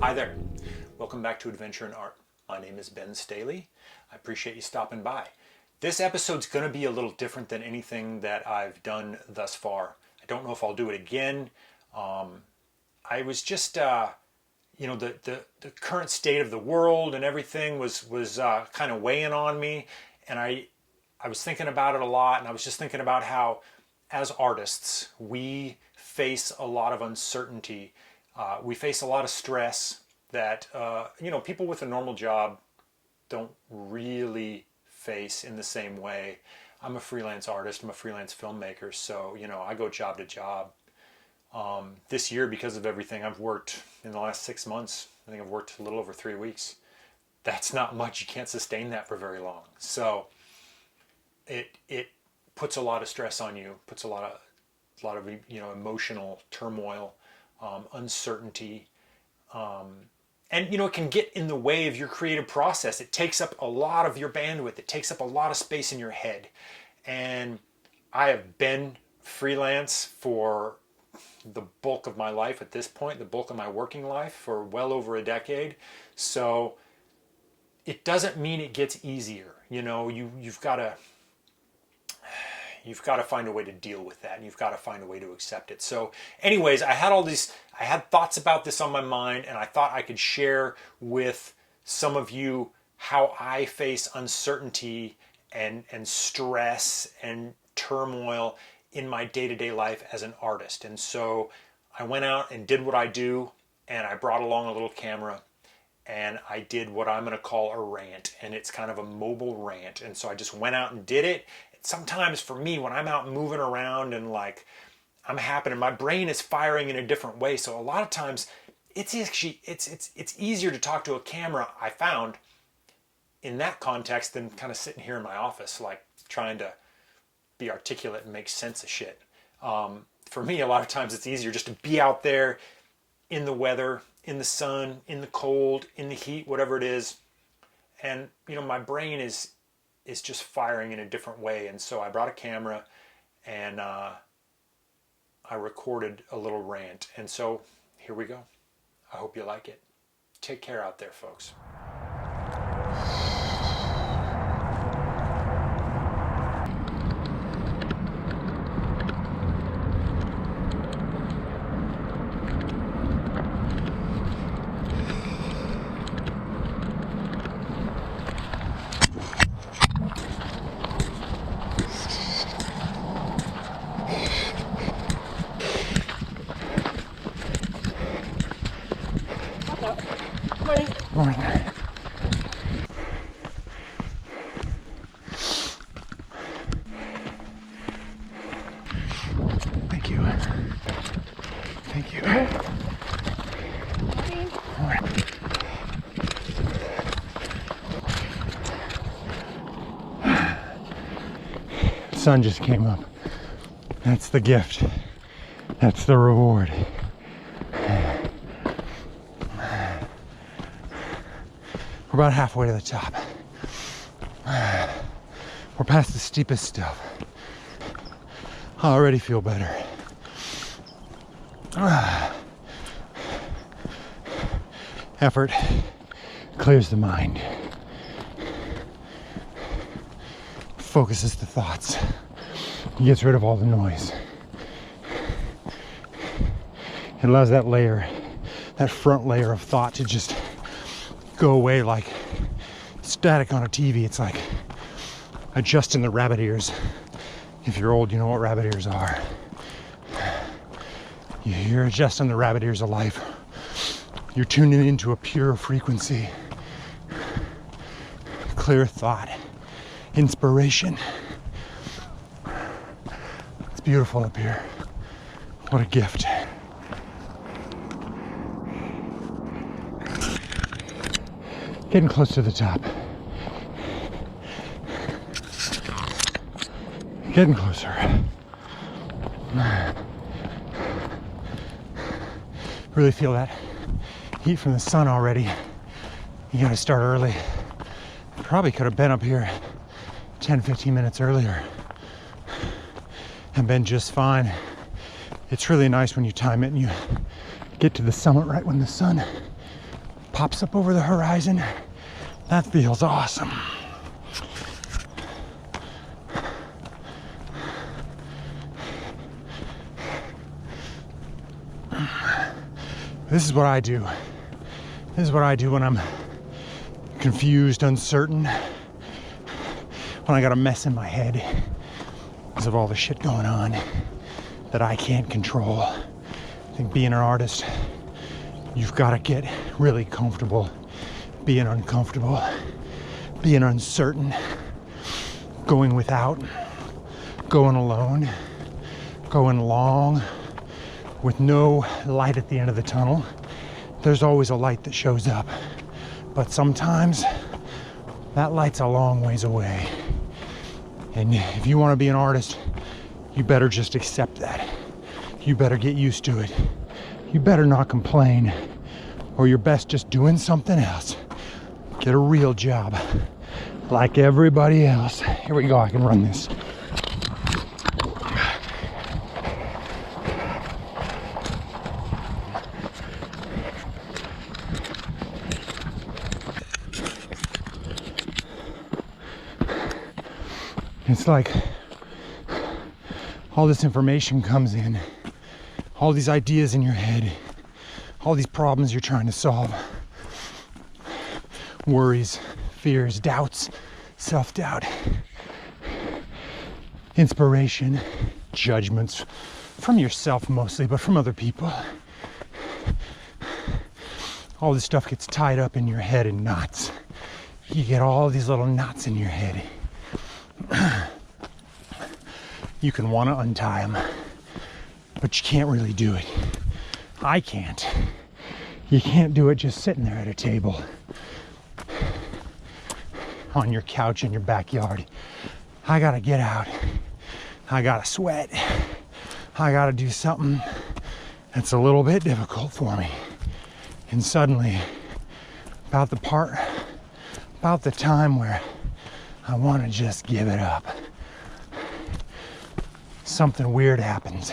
Hi there. Welcome back to Adventure in Art. My name is Ben Staley. I appreciate you stopping by. This episode's going to be a little different than anything that I've done thus far. I don't know if I'll do it again. I was just, the current state of the world and everything was kind of weighing on me, and I was thinking about it a lot, and I was just thinking about how, as artists, we face a lot of uncertainty. We face a lot of stress that, people with a normal job don't really face in the same way. I'm a freelance artist. I'm a freelance filmmaker. So, I go job to job. This year, because of everything, I've worked in the last 6 months. I think I've worked a little over 3 weeks. That's not much. You can't sustain that for very long. So it puts a lot of stress on you, puts a lot of emotional turmoil, uncertainty, and it can get in the way of your creative process. It takes up a lot of your bandwidth. It takes up a lot of space in your head. And I have been freelance for the bulk of my life at this point, the bulk of my working life, for well over a decade. So it doesn't mean it gets easier. You've got to find a way to deal with that, and you've got to find a way to accept it. So anyways, I had thoughts about this on my mind, and I thought I could share with some of you how I face uncertainty and stress and turmoil in my day-to-day life as an artist. And so I went out and did what I do, and I brought along a little camera, and I did what I'm going to call a rant, and it's kind of a mobile rant. And so I just went out and did it. Sometimes for me, when I'm out moving around and I'm happening, my brain is firing in a different way. So a lot of times it's easier to talk to a camera, I found, in that context than kind of sitting here in my office, trying to be articulate and make sense of shit. For me, a lot of times it's easier just to be out there in the weather, in the sun, in the cold, in the heat, whatever it is. And, my brain is just firing in a different way. And so I brought a camera and I recorded a little rant. And so here we go. I hope you like it. Take care out there, folks. Morning. Thank you. Thank you. The sun just came up. That's the gift. That's the reward. We're about halfway to the top. We're past the steepest stuff. I already feel better. Effort clears the mind, focuses the thoughts, gets rid of all the noise. It allows that front layer of thought to just go away like static on a TV. It's like adjusting the rabbit ears. If you're old, you know what rabbit ears are. You're adjusting the rabbit ears of life. You're tuning into a pure frequency, clear thought, inspiration. It's beautiful up here. What a gift. Getting close to the top. Getting closer. Really feel that heat from the sun already. You gotta start early. Probably could have been up here 10-15 minutes earlier and been just fine. It's really nice when you time it and you get to the summit right when the sun pops up over the horizon. That feels awesome. This is what I do. This is what I do when I'm confused, uncertain, when I got a mess in my head because of all the shit going on that I can't control. I think being an artist, you've got to get really comfortable being uncomfortable, being uncertain, going without, going alone, going long, with no light at the end of the tunnel. There's always a light that shows up, but sometimes that light's a long ways away. And if you want to be an artist, you better just accept that. You better get used to it. You better not complain, or you're best just doing something else. Get a real job like everybody else. Here we go, I can run this. It's like all this information comes in, all these ideas in your head, all these problems you're trying to solve, worries, fears, doubts, self-doubt, inspiration, judgments from yourself mostly, but from other people. All this stuff gets tied up in your head in knots. You get all these little knots in your head. You can want to untie them, but you can't really do it. I can't. You can't do it just sitting there at a table, on your couch in your backyard. I gotta get out. I gotta sweat. I gotta do something that's a little bit difficult for me. And suddenly, about the time where I want to just give it up, something weird happens,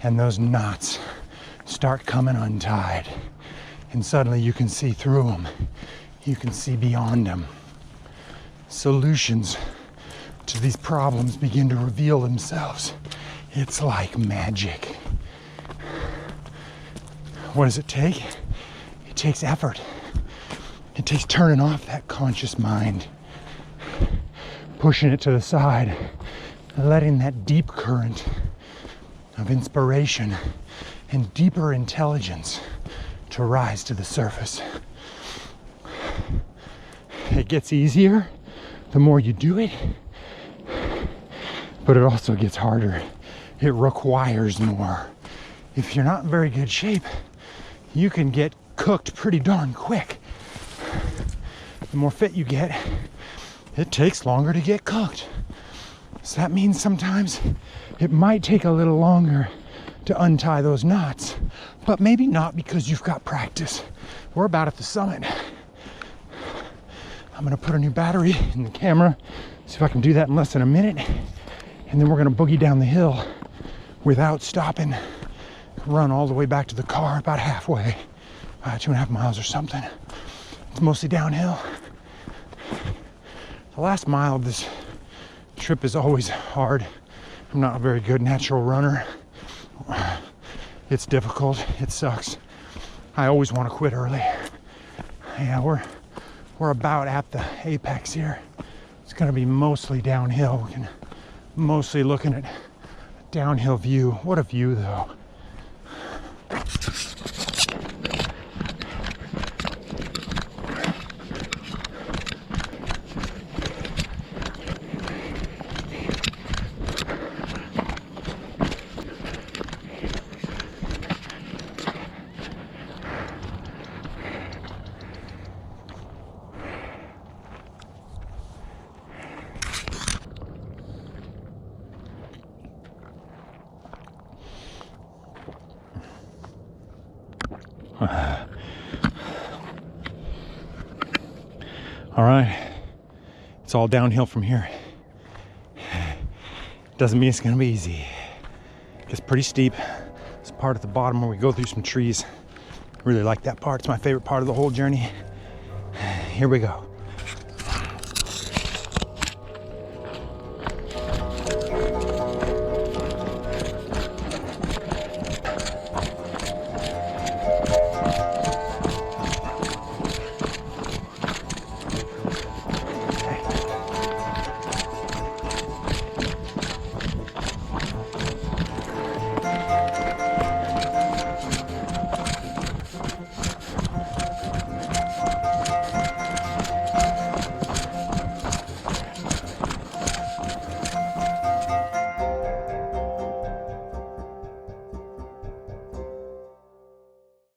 and those knots start coming untied, and suddenly you can see through them. You can see beyond them. Solutions to these problems begin to reveal themselves. It's like magic. What does it take? It takes effort. It takes turning off that conscious mind, pushing it to the side, letting that deep current of inspiration and deeper intelligence to rise to the surface. It gets easier the more you do it, but it also gets harder. It requires more. If you're not in very good shape, you can get cooked pretty darn quick. The more fit you get, it takes longer to get cooked. So that means sometimes it might take a little longer to untie those knots, but maybe not, because you've got practice. We're about at the summit. I'm gonna put a new battery in the camera, see if I can do that in less than a minute, and then we're gonna boogie down the hill without stopping, run all the way back to the car, about halfway, 2.5 miles or something. It's mostly downhill. The last mile of this trip is always hard. I'm not a very good natural runner. It's difficult, it sucks. I always want to quit early. Yeah, we're about at the apex here. It's gonna be mostly downhill. We can mostly looking at a downhill view. What a view though. All right, it's all downhill from here. Doesn't mean it's gonna be easy. It's pretty steep. It's part at the bottom where we go through some trees. Really like that part. It's my favorite part of the whole journey. Here we go.